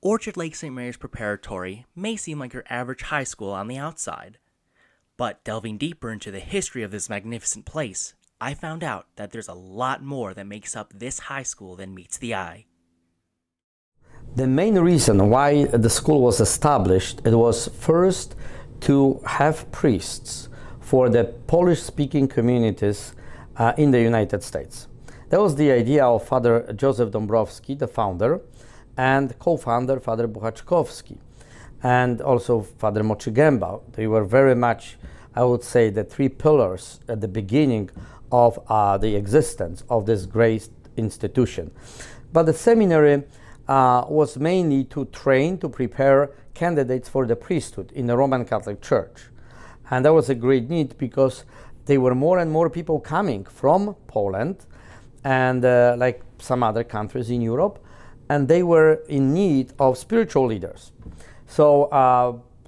Orchard Lake St. Mary's Preparatory may seem like your average high school on the outside, but delving deeper into the history of this magnificent place, I found out that there's a lot more that makes up this high school than meets the eye. The main reason why the school was established, it was first to have priests for the Polish-speaking communities in the United States. That was the idea of Father Joseph Dąbrowski, the founder, and co-founder Father Buchaczkowski, and also Father Moczygęba. They were very much, I would say, the three pillars at the beginning of the existence of this great institution. But the seminary was mainly to train, to prepare candidates for the priesthood in the Roman Catholic Church. And that was a great need because there were more and more people coming from Poland and like some other countries in Europe, and they were in need of spiritual leaders. So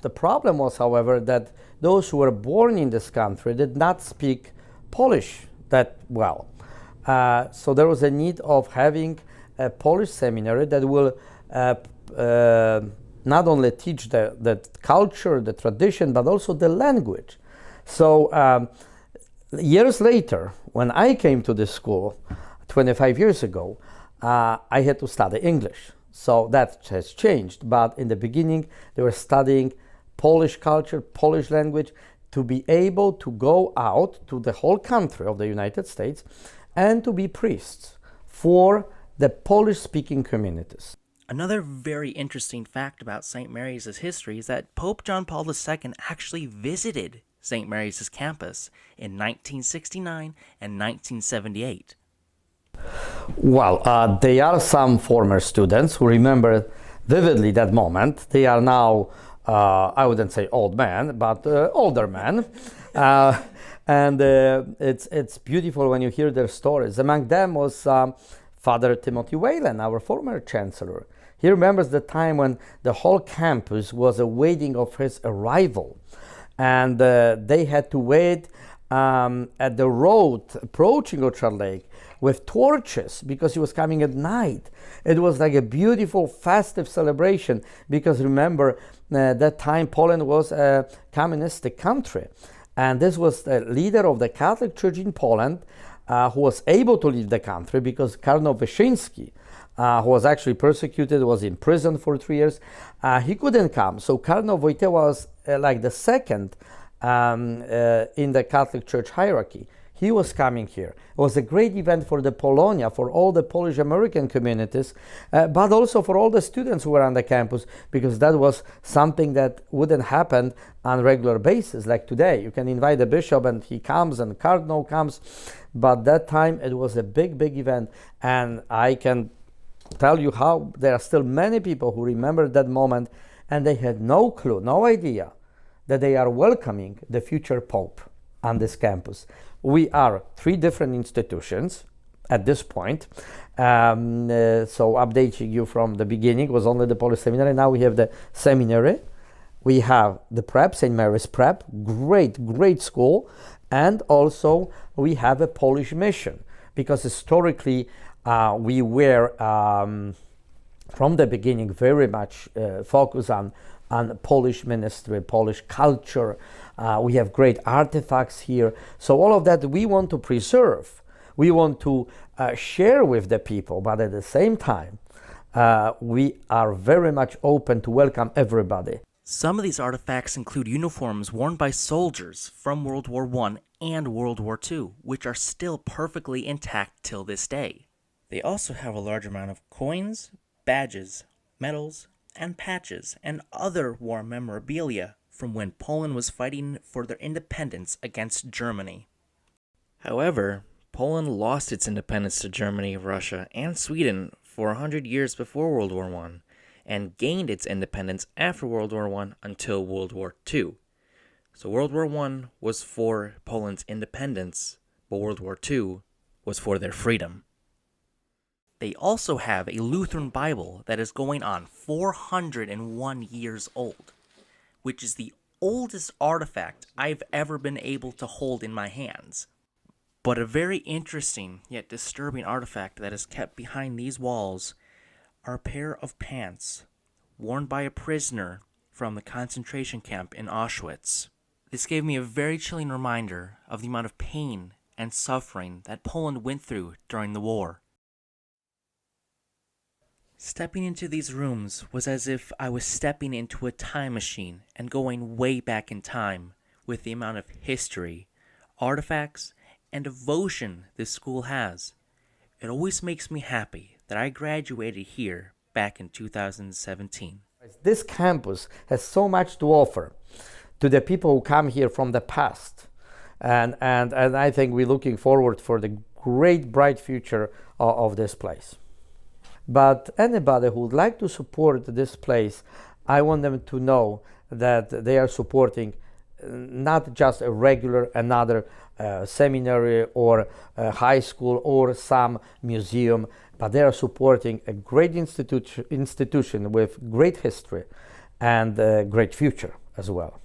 the problem was, however, that those who were born in this country did not speak Polish that well. So there was a need of having a Polish seminary that will not only teach the culture, the tradition, but also the language. So years later, when I came to this school 25 years ago, I had to study English. So that has changed, but in the beginning they were studying Polish culture, Polish language, to be able to go out to the whole country of the United States and to be priests for the Polish-speaking communities. Another very interesting fact about St. Mary's' history is that Pope John Paul II actually visited St. Mary's' campus in 1969 and 1978. Well, there are some former students who remember vividly that moment. They are now, I wouldn't say old men, but older men. And it's beautiful when you hear their stories. Among them was Father Timothy Whalen, our former Chancellor. He remembers the time when the whole campus was awaiting of his arrival. And they had to wait at the road approaching Orchard Lake with torches because he was coming at night. It was like a beautiful festive celebration because remember, that time Poland was a communistic country. And this was the leader of the Catholic Church in Poland who was able to leave the country because Cardinal Wyszyński, who was actually persecuted, was in prison for 3 years, he couldn't come. So Cardinal Wojtyła was like the second in the Catholic Church hierarchy. He was coming here. It was a great event for the Polonia, for all the Polish American communities, but also for all the students who were on the campus, because that was something that wouldn't happen on a regular basis. Like today, you can invite the bishop and he comes and cardinal comes, but that time it was a big, big event. And I can tell you how there are still many people who remember that moment and they had no clue, no idea that they are welcoming the future Pope on this campus. We are three different institutions at this point. So updating you from the beginning was only the Polish Seminary. Now we have the seminary. We have the Prep, St. Mary's Prep, great school. And also we have a Polish mission because historically we were from the beginning very much focused on Polish ministry, Polish culture. We have great artifacts here. So all of that we want to preserve. We want to share with the people, but at the same time, we are very much open to welcome everybody. Some of these artifacts include uniforms worn by soldiers from World War I and World War II, which are still perfectly intact till this day. They also have a large amount of coins, badges, medals, and patches, and other war memorabilia from when Poland was fighting for their independence against Germany. However, Poland lost its independence to Germany, Russia, and Sweden for 100 years before World War I, and gained its independence after World War I until World War II. So World War I was for Poland's independence, but World War II was for their freedom. They also have a Lutheran Bible that is going on 401 years old, which is the oldest artifact I've ever been able to hold in my hands. But a very interesting yet disturbing artifact that is kept behind these walls are a pair of pants worn by a prisoner from the concentration camp in Auschwitz. This gave me a very chilling reminder of the amount of pain and suffering that Poland went through during the war. Stepping into these rooms was as if I was stepping into a time machine and going way back in time with the amount of history, artifacts, and devotion this school has. It always makes me happy that I graduated here back in 2017. This campus has so much to offer to the people who come here from the past. And I think we're looking forward for the great, bright future of this place. But anybody who would like to support this place, I want them to know that they are supporting not just a regular another seminary or a high school or some museum, but they are supporting a great institution with great history and a great future as well.